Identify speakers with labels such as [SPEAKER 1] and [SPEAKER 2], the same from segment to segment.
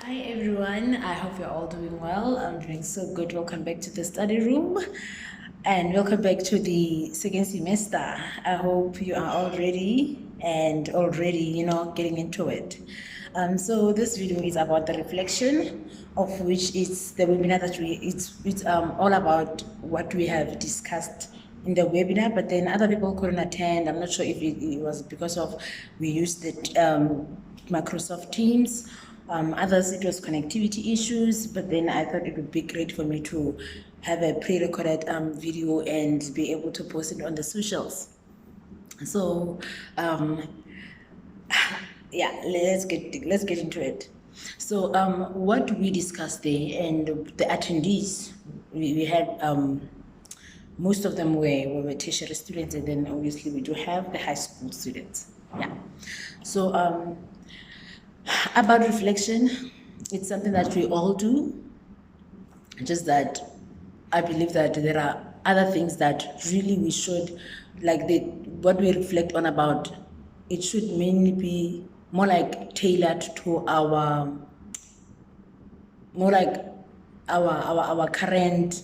[SPEAKER 1] Hi everyone, I hope you're all doing well. I'm doing so good. Welcome back to the study room and welcome back to the second semester. I hope you are all ready and already, getting into it. So this video is about the reflection, of which it's the webinar that it's all about what we have discussed in the webinar, but then other people couldn't attend. I'm not sure if it was because of we used the Microsoft Teams. Others, it was connectivity issues, but then I thought it would be great for me to have a pre-recorded video and be able to post it on the socials. So, yeah, let's get into it. So, what we discussed there, and the attendees, we had most of them were tertiary students, and then obviously we do have the high school students. Yeah. So, about reflection, it's something that we all do, just that I believe that there are other things that really we should, like what we reflect on about, it should mainly be more like tailored to our, more like our current,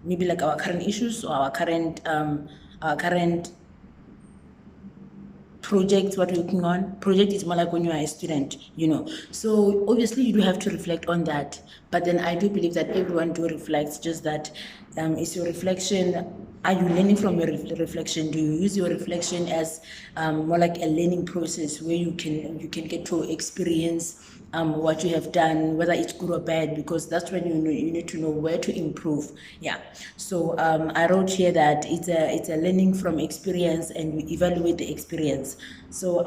[SPEAKER 1] maybe like our current issues or our current projects, what we're working on. Project is more like when you are a student, so obviously you do have to reflect on that, but then I do believe that everyone do reflect, just that is your reflection, are you learning from your reflection? Do you use your reflection as more like a learning process where you can get to experience what you have done, whether it's good or bad, because that's when you need to know where to improve. Yeah. So I wrote here that it's a learning from experience, and we evaluate the experience. So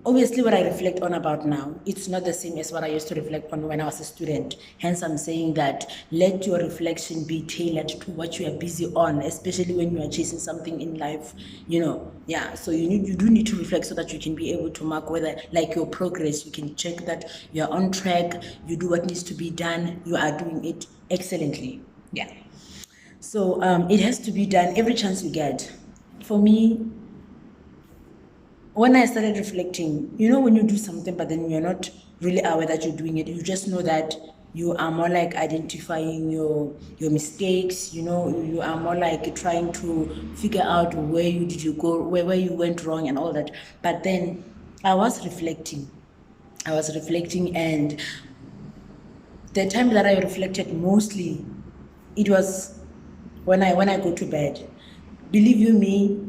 [SPEAKER 1] obviously what I reflect on about now, it's not the same as what I used to reflect on when I was a student. Hence, I'm saying that let your reflection be tailored to what you are busy on, especially when you are chasing something in life, Yeah, so you do need to reflect so that you can be able to mark whether, like, your progress, you can check that you're on track, you do what needs to be done, you are doing it excellently. Yeah. So it has to be done every chance you get. For me, when I started reflecting, when you do something, but then you're not really aware that you're doing it, you just know that you are more like identifying your mistakes, you are more like trying to figure out where you go, where you went wrong and all that. But then I was reflecting, and the time that I reflected mostly, it was when I go to bed. Believe you me,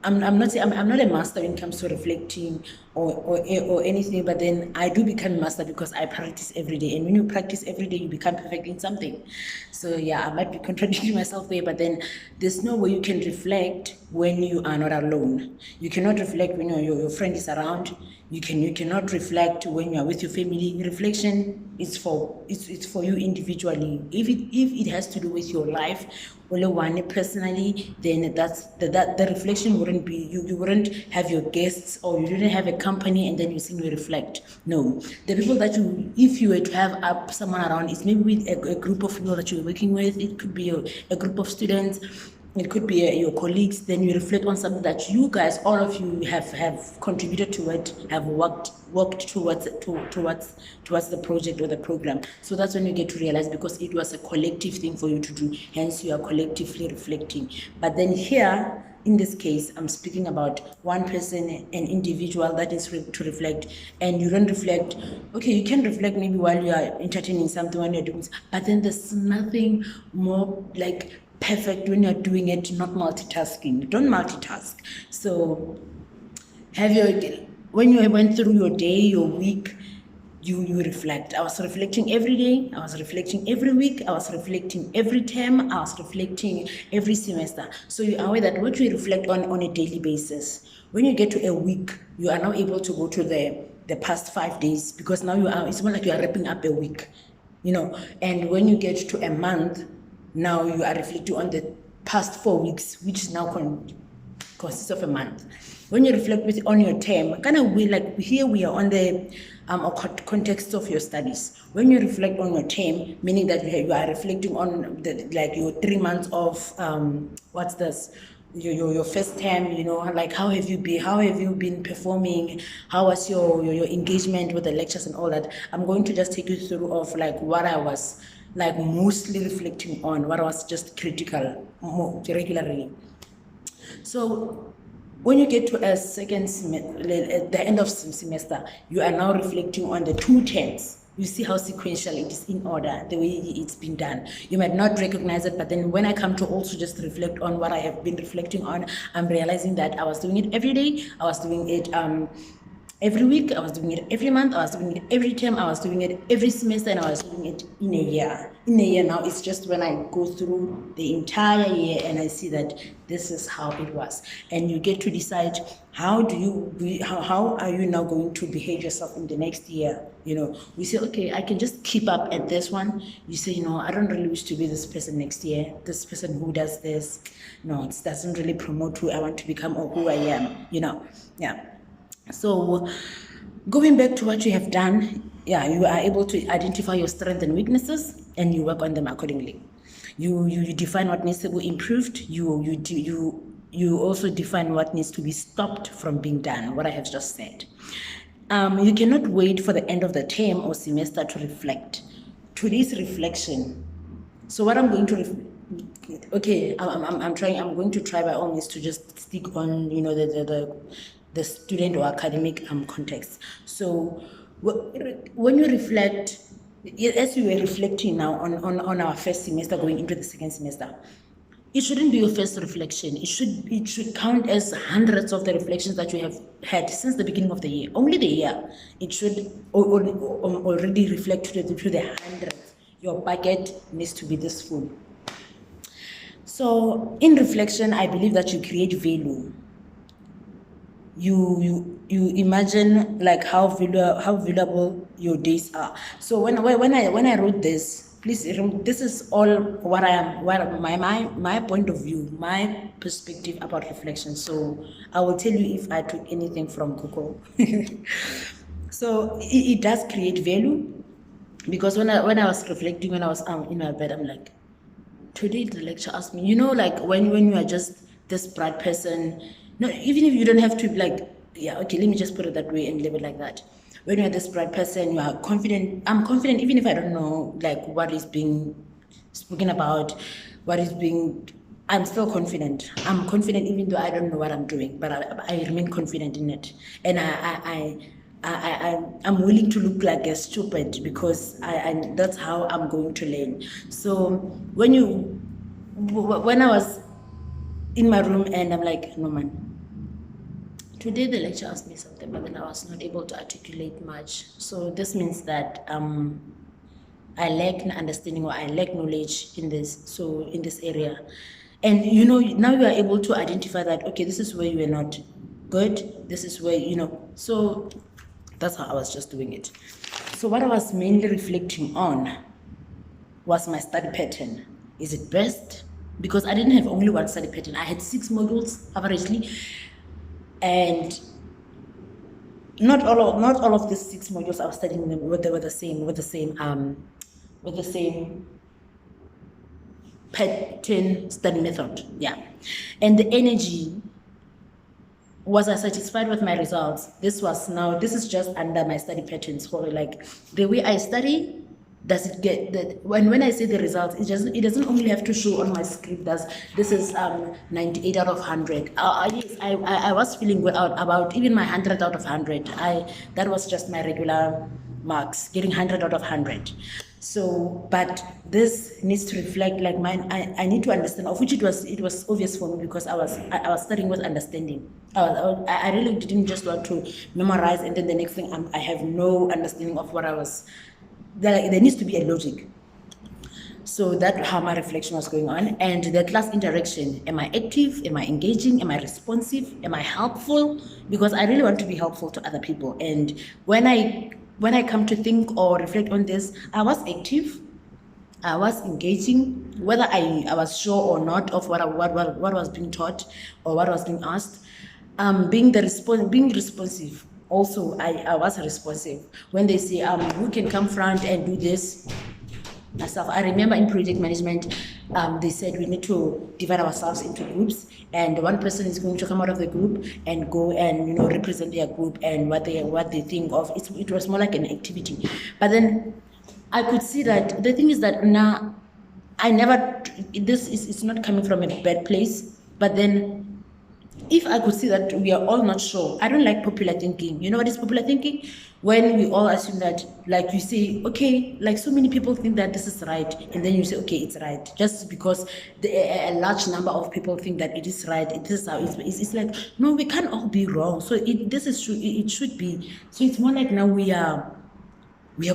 [SPEAKER 1] I'm not a master when it comes to reflecting or anything, but then I do become a master because I practice every day. And when you practice every day, you become perfect in something. So yeah, I might be contradicting myself there, but then there's no way you can reflect when you are not alone. You cannot reflect when your friend is around. You cannot reflect when you are with your family. Reflection is for you individually. If it has to do with your life, only one personally, then that's the reflection wouldn't be, you wouldn't have your guests, or you didn't have a company and then you simply reflect. No, the people that if you were to have someone around, it's maybe with a group of people that you're working with. It could be a group of students, it could be your colleagues. Then you reflect on something that you guys, all of you, have contributed to it, have worked towards the project or the program. So that's when you get to realize, because it was a collective thing for you to do, hence you are collectively reflecting. But then here, in this case, I'm speaking about one person, an individual that is to reflect, and you don't reflect. Okay, you can reflect maybe while you are entertaining something, when you're doing, but then there's nothing more like perfect when you're doing it, not multitasking. Don't multitask. So when you went through your day, your week, you reflect. I was reflecting every day, I was reflecting every week, I was reflecting every term, I was reflecting every semester. So you are aware that what you reflect on a daily basis, when you get to a week, you are now able to go to the past 5 days, because now it's more like you are wrapping up a week, and when you get to a month, now you are reflecting on the past 4 weeks, which now consists of a month. When you reflect on your term, kind of like here we are on the context of your studies. When you reflect on your term, meaning that you are reflecting on your 3 months of your first term, you know, like how have you been performing, how was your engagement with the lectures and all that. I'm going to just take you through of like what I was like mostly reflecting on, what I was just critical more regularly. So when you get to a second semester, at the end of semester, you are now reflecting on the 2 terms. You see how sequential it is in order, the way it's been done. You might not recognize it, but then when I come to also just reflect on what I have been reflecting on, I'm realizing that I was doing it every day. I was doing it every week, I was doing it every month, I was doing it every term, I was doing it every semester, and I was doing it in a year. In a year now, it's just when I go through the entire year and I see that this is how it was. And you get to decide how are you now going to behave yourself in the next year. You know, we say, okay, I can just keep up at this one. You say, you know, I don't really wish to be this person next year, this person who does this. No, it doesn't really promote who I want to become or who I am, you know. Yeah. So going back to what you have done, yeah, you are able to identify your strengths and weaknesses and you work on them accordingly. You define what needs to be improved. You also define what needs to be stopped from being done, what I have just said. You cannot wait for the end of the term or semester to reflect. Today's reflection. So what I'm going to I'm going to try by all means to just stick on, you know, the student or academic context. So when you reflect, as we were reflecting now on our first semester going into the second semester, it shouldn't be your first reflection. It should count as hundreds of the reflections that you have had since the beginning of the year. Only the year. It should already reflect to the hundreds. Your bucket needs to be this full. So in reflection, I believe that you create value. You imagine like how valuable your days are. So when I wrote this, please, this is all what I am, what my point of view, my perspective about reflection. So I will tell you if I took anything from Google. So it does create value, because when I was reflecting, when I was in my bed, I'm like, today the lecture asked me, you know, like when you are just this bright person, no, even if you don't have to like, yeah, okay, let me just put it that way and leave it like that. When you're this bright person, you are confident. I'm confident even if I don't know like what is being spoken about, I'm still confident. I'm confident even though I don't know what I'm doing, but I remain confident in it. And I'm willing to look like a stupid because that's how I'm going to learn. So when I was in my room and I'm like, no man, today the lecture asked me something, but then I was not able to articulate much. So this means that I lack an understanding or I lack knowledge in this area. And you know, now you are able to identify that, okay, this is where you are not good, this is where, you know, so that's how I was just doing it. So what I was mainly reflecting on was my study pattern. Is it best? Because I didn't have only one study pattern. I had 6 modules averagely, and not all of these 6 modules I was studying them with the same pattern study method. Yeah, and the energy. Was I satisfied with my results? This is just under my study patterns. So like the way I study, does it get that when I say the results, it doesn't only have to show on my script that this is 98 out of 100. Yes, I was feeling good about even my 100 out of 100. That was just my regular marks, getting 100 out of 100. So, but this needs to reflect like mine. I need to understand, of which it was obvious for me because I was studying with understanding. I really didn't just want to memorize and then the next thing I have no understanding of what I was. There needs to be a logic. So that's how my reflection was going on. And the class interaction, am I active? Am I engaging? Am I responsive? Am I helpful? Because I really want to be helpful to other people. And when I come to think or reflect on this, I was active, I was engaging, whether I was sure or not of what was being taught or what was being asked. Being responsive. Also, I was responsive. When they say, who can come front and do this? myself. I remember in project management, they said we need to divide ourselves into groups, and one person is going to come out of the group and go and, you know, represent their group and what they think of. It was more like an activity. But then I could see that the thing is that now I never, it's not coming from a bad place, but then if I could see that we are all not sure, I don't like popular thinking. You know what is popular thinking? When we all assume that, like you say, okay, like so many people think that this is right, and then you say, okay, it's right, just because a large number of people think that it is right. This is how it's like, no, we can't all be wrong. So this is true. It should be. So it's more like now we are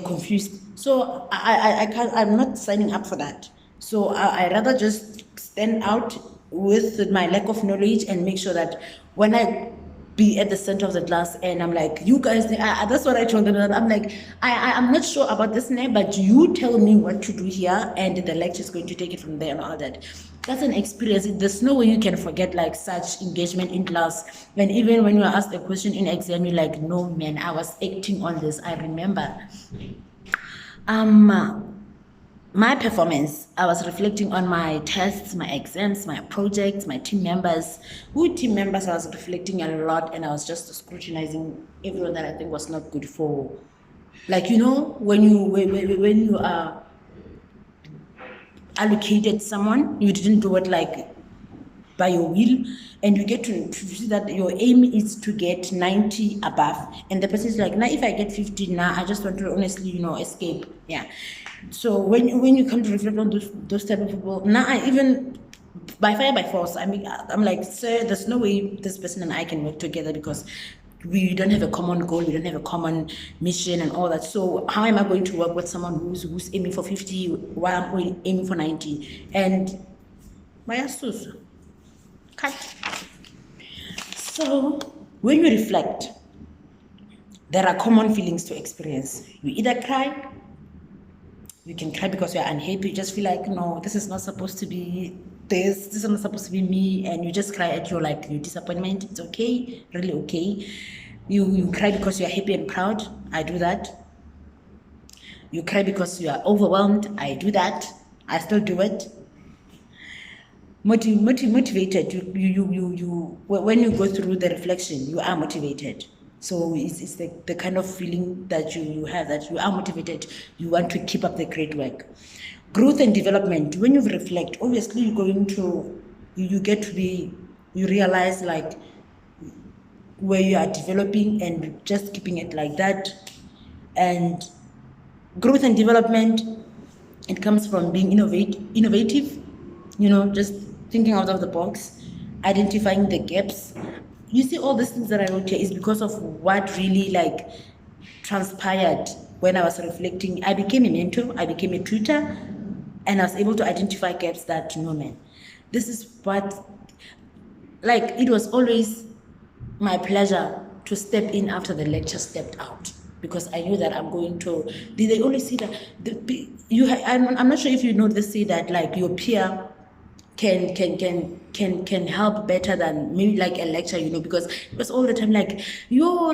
[SPEAKER 1] confused. So I can't. I'm not signing up for that. So I rather just stand out with my lack of knowledge and make sure that when I be at the center of the class and I'm like, you guys, that's what I told them. I'm like, I'm not sure about this name, but you tell me what to do here, and the lecture is going to take it from there and all that. That's an experience. There's no way you can forget like such engagement in class. And even when you are asked a question in exam, you're like, no man, I was acting on this. I remember. My performance, I was reflecting on my tests, my exams, my projects, my team members. With team members, I was reflecting a lot, and I was just scrutinizing everyone that I think was not good for. Like, you know, when you are allocated someone, you didn't do it like by your will, and you get to see that your aim is to get 90 above, and the person is like, now if I get 50, now I just want to honestly, you know, escape. Yeah. So when you come to reflect on those type of people, now I even by fire by force, I mean, I'm like, sir, there's no way this person and I can work together, because we don't have a common goal, we don't have a common mission and all that. So how am I going to work with someone who's aiming for 50 while I'm aiming for 90? And my asus cut. So when you reflect, there are common feelings to experience. You either cry, you can cry because you're unhappy, you just feel like, no, this is not supposed to be this is not supposed to be me, and you just cry at your disappointment. It's okay, really okay. You cry because you're happy and proud. I do that. You cry because you are overwhelmed. I do that. I still do it. Motivated. You when you go through the reflection, you are motivated. So it's the kind of feeling that you have, that you are motivated, you want to keep up the great work. Growth and development. When you reflect, obviously you're going to, you realize like where you are developing and just keeping it like that. And growth and development, it comes from being innovative, you know, just thinking out of the box, identifying the gaps. You see, all these things that I wrote here is because of what really transpired when I was reflecting. I became a mentor, I became a tutor, and I was able to identify gaps that, no man, this is what, it was always my pleasure to step in after the lecture stepped out, because I knew that I'm going to, they always say that, I'm not sure if you know, they say that your peer can help better than maybe a lecture, you know, because it was all the time you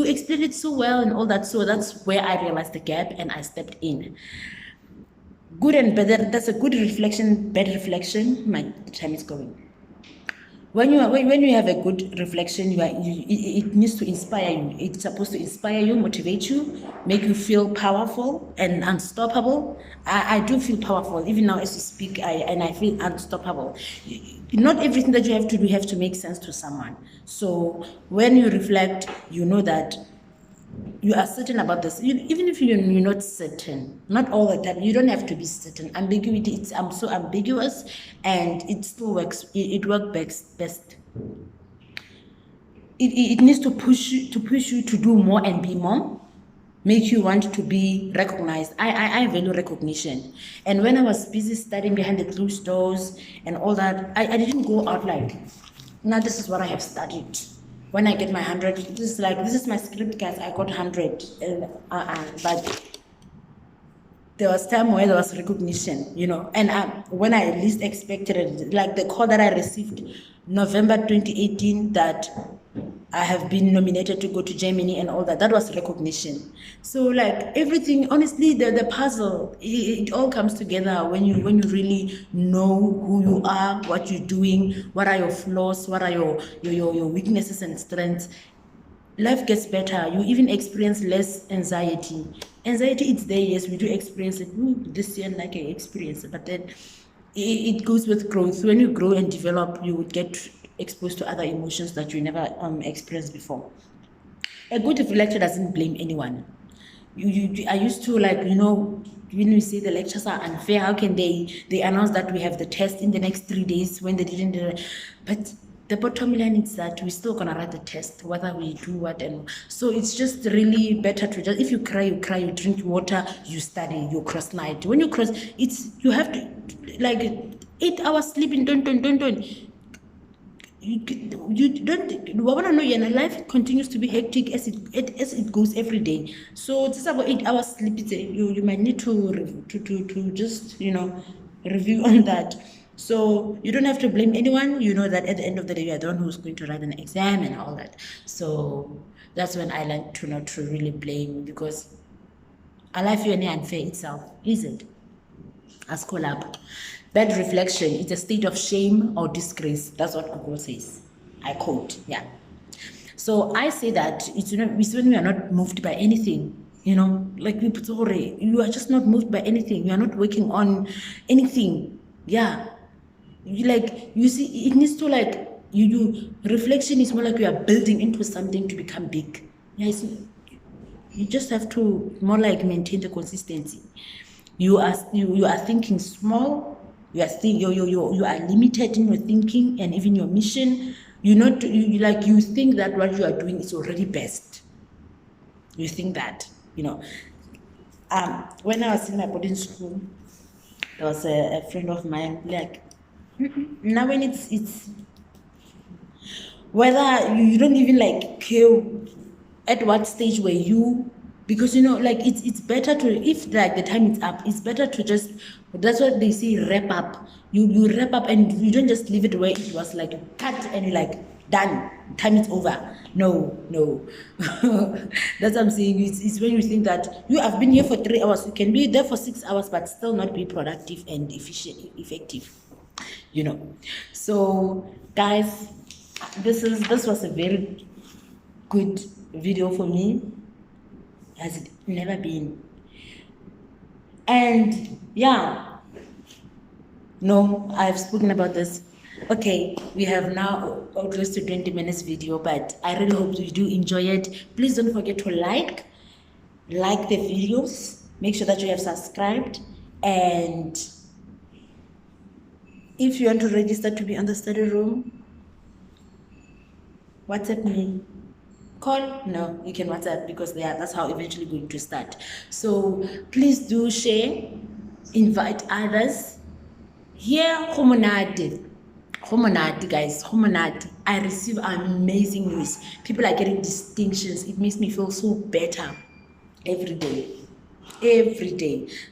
[SPEAKER 1] explained it so well and all that. So that's where I realized the gap and I stepped in. Good and bad, that's a good reflection, bad reflection. My time is going. When you have a good reflection, it needs to inspire you. It's supposed to inspire you, motivate you, make you feel powerful and unstoppable. I do feel powerful even now as you speak, and I feel unstoppable. Not everything that you have to do have to make sense to someone. So when you reflect, you know that you are certain about this. Even if you're not certain, not all the time, you don't have to be certain. Ambiguity, I'm so ambiguous, and it still works. It works best. It needs to push you to do more and be more, make you want to be recognized. I value recognition. And when I was busy studying behind the closed doors and all that, I didn't go out now this is what I have studied. When I get my 100, this is my script, guys. I got 100, but there was time where there was recognition, you know. And when I least expected it, the call that I received November 2018, that I have been nominated to go to Germany and all that. That was recognition. So like everything, honestly, the puzzle, it all comes together when you really know who you are, what you're doing, what are your flaws, what are your weaknesses and strengths. Life gets better. You even experience less anxiety. Anxiety, it's there, yes, we do experience it. This year, like I experienced it, but then it goes with growth. When you grow and develop, you would get exposed to other emotions that you never experienced before. A good reflector doesn't blame anyone. I used to, like, when we say the lectures are unfair, how can they announce that we have the test in the next 3 days when they didn't do it? But the bottom line is that we're still gonna write the test, whether we do what. And so it's just really better to just, if you cry, you drink water, you study, you cross night. When you cross, you have to, like, 8 hours sleeping, don't. You don't know, your life continues to be hectic as it goes every day. So it's about 8 hours sleep. You might need to just review on that. So you don't have to blame anyone. You know that at the end of the day, you are the one who's going to write an exam and all that. So that's when I learned to not to really blame, because a life is unfair itself, is it? As collab. Bad reflection is a state of shame or disgrace. That's what Google says. I quote, yeah. So I say that it's when we are not moved by anything, like we put, you are just not moved by anything. You are not working on anything. Yeah. You see, it needs to, like, you reflection is more like you are building into something to become big. Yeah, you just have to more like maintain the consistency. You are thinking small. You are limited in your thinking and even your mission. You think that what you are doing is already best. You think that, when I was in my boarding school, there was a friend of mine, like, now when it's whether you don't even like care at what stage were you, because it's better to, if like the time is up, it's better to just, that's what they say, wrap up. You wrap up and you don't just leave it where it was, like cut and you're like done, time is over. No. That's what I'm saying. It's when you think that you have been here for 3 hours, you can be there for 6 hours but still not be productive and effective. So guys, this was a very good video for me, has it never been. And yeah, no, I've spoken about this. Okay, we have now close to 20 minutes video, but I really hope you do enjoy it. Please don't forget to like the videos, make sure that you have subscribed, and if you want to register to be on the study room, WhatsApp me. Call? No, you can WhatsApp, because that's how eventually going to start. So please do share, invite others. Here, Homonati, guys, Homonati. I receive amazing news. People are getting distinctions. It makes me feel so better every day.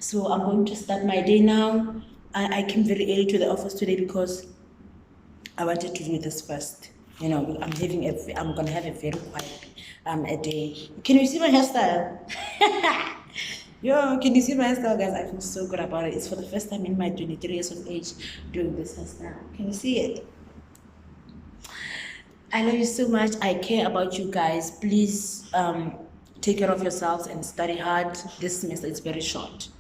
[SPEAKER 1] So I'm going to start my day now. I came very early to the office today because I wanted to do this first. I'm gonna have a very quiet a day. Can you see my hairstyle? Can you see my hairstyle, guys? I feel so good about it. It's for the first time in my 23 years of age doing this hairstyle. Can you see it? I love you so much. I care about you guys. Please take care of yourselves and study hard. This semester is very short.